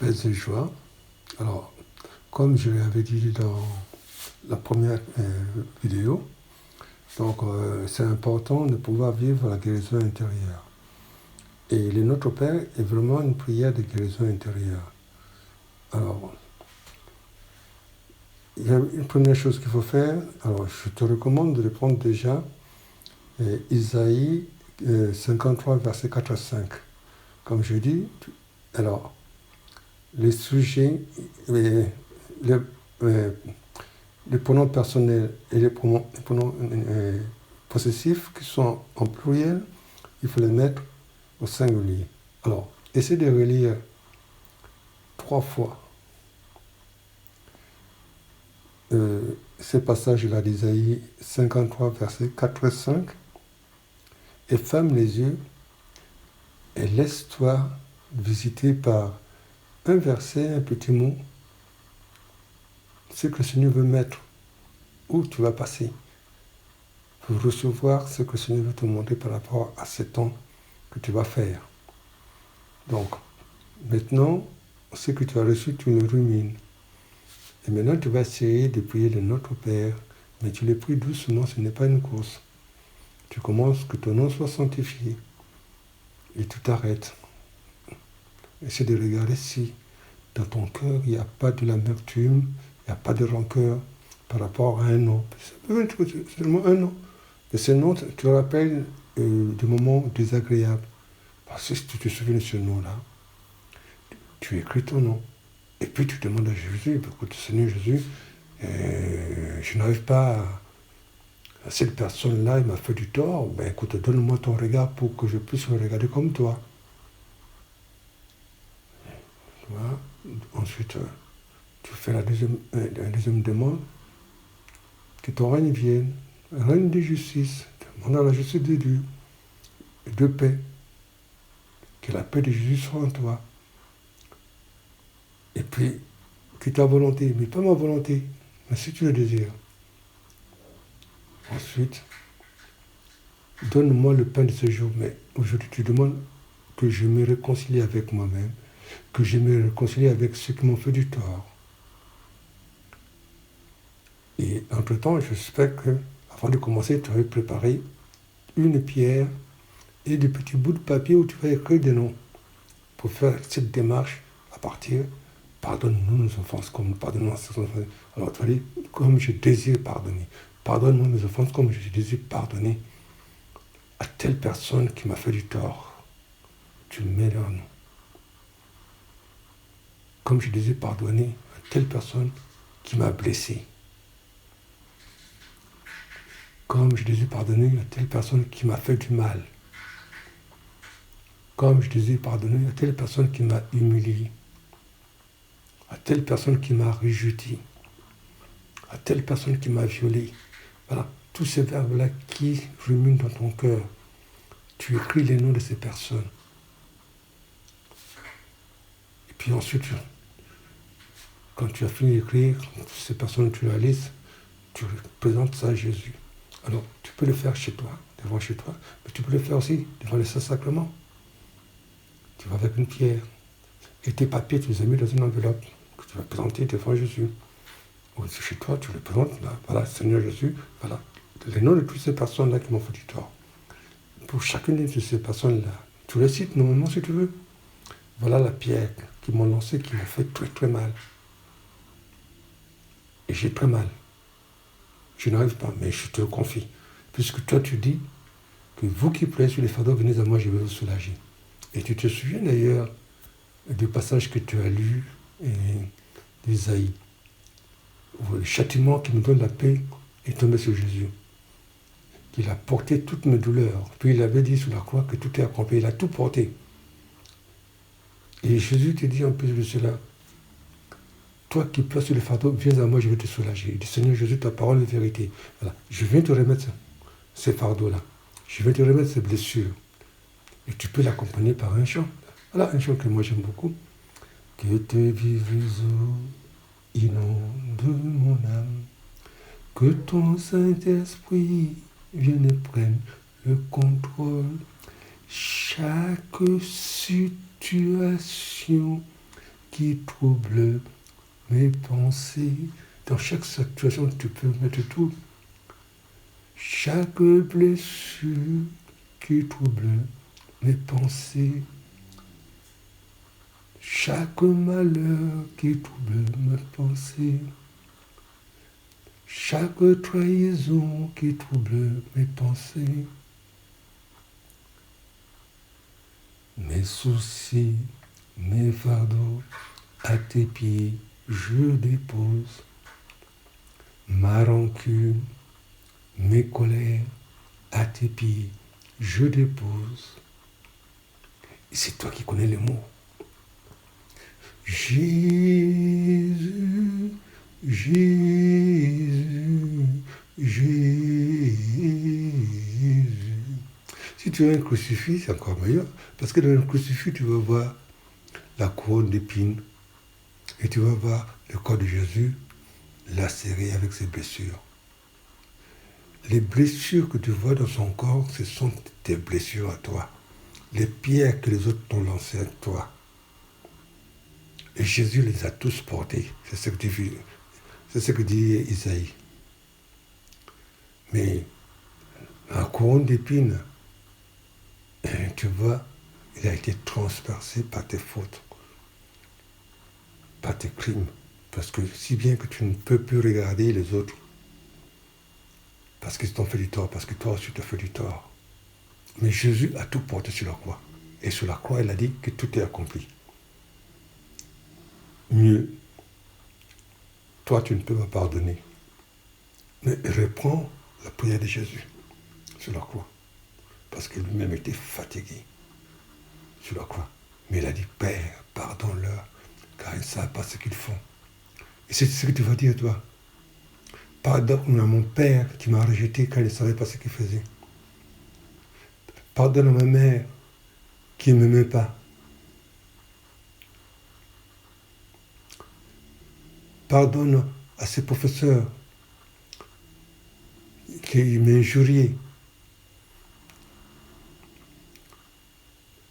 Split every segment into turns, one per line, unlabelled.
paix et joie. Alors, comme je l'avais dit dans la première vidéo, donc c'est important de pouvoir vivre la guérison intérieure. Et le Notre Père est vraiment une prière de guérison intérieure. Alors, il y a une première chose qu'il faut faire. Alors, je te recommande de prendre déjà Isaïe 53, versets 4 à 5. Comme je dis, alors, les sujets, les pronoms personnels et les pronoms possessifs qui sont en pluriel, il faut les mettre au singulier. Alors, essaie de relire 3 fois ces passages-là d'Isaïe 53, versets 4 et 5, et ferme les yeux et laisse-toi visiter par un verset, un petit mot, ce que le Seigneur veut mettre, où tu vas passer, pour recevoir ce que le Seigneur veut te montrer par rapport à ce temps que tu vas faire. Donc, maintenant, ce que tu as reçu, tu le rumines. Et maintenant, tu vas essayer de prier le Notre Père, mais tu le pries doucement, ce n'est pas une course. Tu commences que ton nom soit sanctifié, et tu t'arrêtes. Essaie de regarder si dans ton cœur, il n'y a pas de l'amertume, il n'y a pas de rancœur par rapport à un nom. C'est seulement un nom. Et ce nom, tu te rappelles des moments désagréables. Parce que si tu te souviens de ce nom-là, tu écris ton nom. Et puis tu demandes à Jésus, écoute, Seigneur Jésus, je n'arrive pas à cette personne-là, il m'a fait du tort, ben écoute, donne-moi ton regard pour que je puisse le regarder comme toi. Voilà. Ensuite, tu fais la deuxième demande, que ton règne vienne, règne de justice, demande à la justice de Dieu, et de paix, que la paix de Jésus soit en toi. Et puis, que ta volonté, mais pas ma volonté, mais si tu le désires. Ensuite, donne-moi le pain de ce jour, mais aujourd'hui tu demandes que je me réconcilie avec moi-même, que je me réconcilie avec ceux qui m'ont fait du tort. Et entre-temps, j'espère que, avant de commencer, tu avais préparé une pierre et des petits bouts de papier où tu vas écrire des noms pour faire cette démarche à partir. Pardonne-nous nos offenses comme nous pardonnons à nos offenses. Alors tu vas dire, comme je désire pardonner. Pardonne-moi mes offenses comme je désire pardonner à telle personne qui m'a fait du tort. Tu mets leur nom. Comme je désire pardonner à telle personne qui m'a blessé. Comme je désire pardonner à telle personne qui m'a fait du mal. Comme je désire pardonner à telle personne qui m'a humilié. À telle personne qui m'a rejeté. À telle personne qui m'a violé. Voilà, tous ces verbes-là qui ruminent dans ton cœur. Tu écris les noms de ces personnes. Et puis ensuite, quand tu as fini d'écrire, ces personnes, tu la listes, tu présentes ça à Jésus. Alors, tu peux le faire chez toi, devant chez toi, mais tu peux le faire aussi devant les Saints-Sacrements. Tu vas avec une pierre. Et tes papiers, tu les as mis dans une enveloppe que tu vas présenter devant Jésus. Ou chez toi, tu les présentes, là, voilà, Seigneur Jésus, voilà, les noms de toutes ces personnes-là qui m'ont fait du tort. Pour chacune de ces personnes-là, tu les cites normalement si tu veux. Voilà la pierre qui m'ont lancé, qui m'a fait très très mal. Et j'ai très mal. Je n'arrive pas, mais je te le confie. Puisque toi tu dis que vous qui pleurez sur les fardeaux, venez à moi, je vais vous soulager. Et tu te souviens d'ailleurs du passage que tu as lu d'Isaïe, où le châtiment qui me donne la paix est tombé sur Jésus. Qu'il a porté toutes mes douleurs. Puis il avait dit sur la croix que tout est accompli. Il a tout porté. Et Jésus te dit en plus de cela, toi qui pleures sur le fardeau, viens à moi, je vais te soulager. Il dit, Seigneur Jésus, ta parole est vérité. Voilà. Je viens te remettre ces fardeaux-là. Je viens te remettre ces blessures. Et tu peux l'accompagner par un chant. Voilà un chant que moi j'aime beaucoup. Que tes vives eaux inondent mon âme. Que ton Saint-Esprit vienne et prenne le contrôle. Chaque situation qui trouble mes pensées. Dans chaque situation, tu peux mettre tout. Chaque blessure qui trouble mes pensées. Chaque malheur qui trouble mes pensées. Chaque trahison qui trouble mes pensées. Mes soucis, mes fardeaux, à tes pieds, je dépose. Ma rancune, mes colères, à tes pieds, je dépose. Et c'est toi qui connais les mots. Jésus, Jésus, Jésus. Si tu as un crucifix, c'est encore meilleur. Parce que dans le crucifix, tu vas voir la couronne d'épines. Et tu vas voir le corps de Jésus lacéré avec ses blessures. Les blessures que tu vois dans son corps, ce sont tes blessures à toi. Les pierres que les autres t'ont lancées à toi. Et Jésus les a tous portés. C'est ce que dit Isaïe. Mais la couronne d'épines, tu vois, il a été transpercé par tes fautes, par tes crimes. Parce que si bien que tu ne peux plus regarder les autres, parce qu'ils t'ont fait du tort, parce que toi aussi tu t'as fait du tort. Mais Jésus a tout porté sur la croix. Et sur la croix, il a dit que tout est accompli. Mieux, toi tu ne peux pas pardonner. Mais reprends la prière de Jésus sur la croix. Parce que lui-même était fatigué sur la croix. Mais il a dit, Père, pardonne-leur, car ils ne savent pas ce qu'ils font. Et c'est ce que tu vas dire, toi. Pardonne à mon père qui m'a rejeté quand il ne savait pas ce qu'il faisait. Pardonne à ma mère qui ne m'aimait pas. Pardonne à ces professeurs qui m'injuriaient.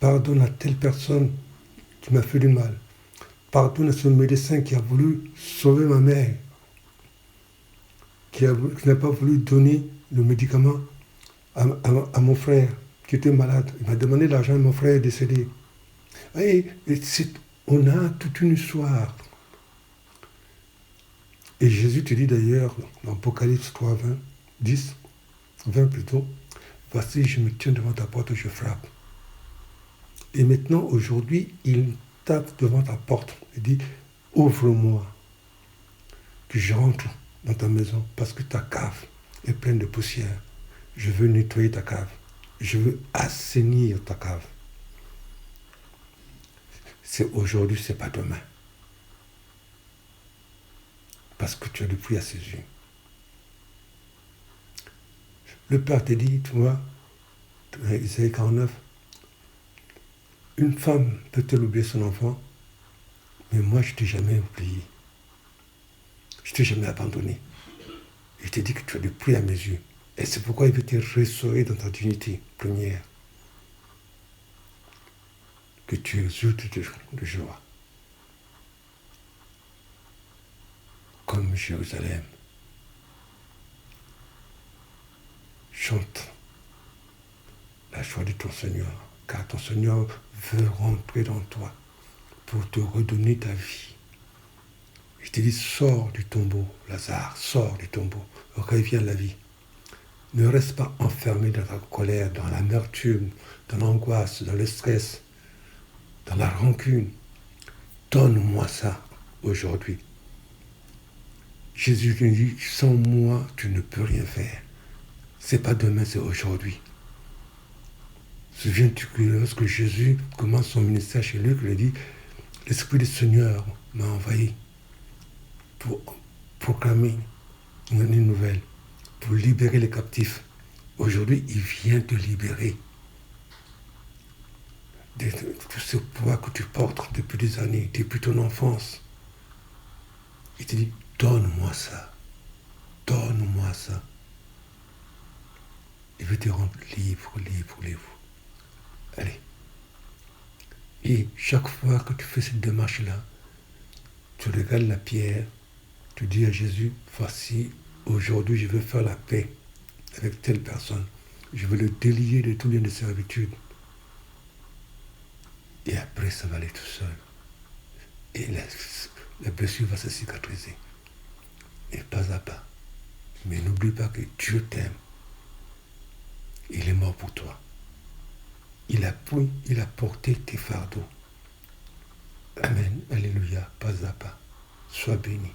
Pardonne à telle personne qui m'a fait du mal. Pardonne à ce médecin qui a voulu sauver ma mère, qui n'a pas voulu donner le médicament à mon frère qui était malade. Il m'a demandé l'argent de mon frère est décédé. Et on a toute une histoire. Et Jésus te dit d'ailleurs, dans Apocalypse 3, 20, 10, 20 plutôt, voici, je me tiens devant ta porte et je frappe. Et maintenant, aujourd'hui, il tape devant ta porte et dit, ouvre-moi, que je rentre dans ta maison, parce que ta cave est pleine de poussière. Je veux nettoyer ta cave. Je veux assainir ta cave. C'est aujourd'hui, c'est pas demain. Parce que tu as le prix à ses yeux. Le Père te dit, tu vois, dans Isaïe 49, une femme peut-elle oublier son enfant, mais moi je ne t'ai jamais oublié. Je ne t'ai jamais abandonné. Je t'ai dit que tu as le prix à mes yeux. Et c'est pourquoi il veut te restaurer dans ta dignité première. Que tu exultes de joie. Comme Jérusalem. Chante la joie de ton Seigneur, car ton Seigneur veut rentrer dans toi pour te redonner ta vie. Je te dis, sors du tombeau, Lazare, sors du tombeau, reviens à la vie. Ne reste pas enfermé dans ta colère, dans l'amertume, dans l'angoisse, dans le stress, dans la rancune. Donne-moi ça aujourd'hui. Jésus te dit, sans moi, tu ne peux rien faire. C'est pas demain, c'est aujourd'hui. Souviens-tu que lorsque Jésus commence son ministère chez Luc, il lui dit, l'Esprit du Seigneur m'a envahi pour proclamer une nouvelle, pour libérer les captifs. Aujourd'hui, il vient te libérer de tout ce poids que tu portes depuis des années, depuis ton enfance. Il te dit, donne-moi ça. Donne-moi ça. Il veut te rendre libre, libre, libre. Allez. Et chaque fois que tu fais cette démarche-là, tu regardes la pierre, tu dis à Jésus, voici, aujourd'hui je veux faire la paix avec telle personne. Je veux le délier de tout lien de servitude. Et après, ça va aller tout seul. Et la blessure va se cicatriser. Et pas à pas. Mais n'oublie pas que Dieu t'aime. Il est mort pour toi. Il a porté tes fardeaux. Amen. Alléluia. Pas à pas. Sois béni.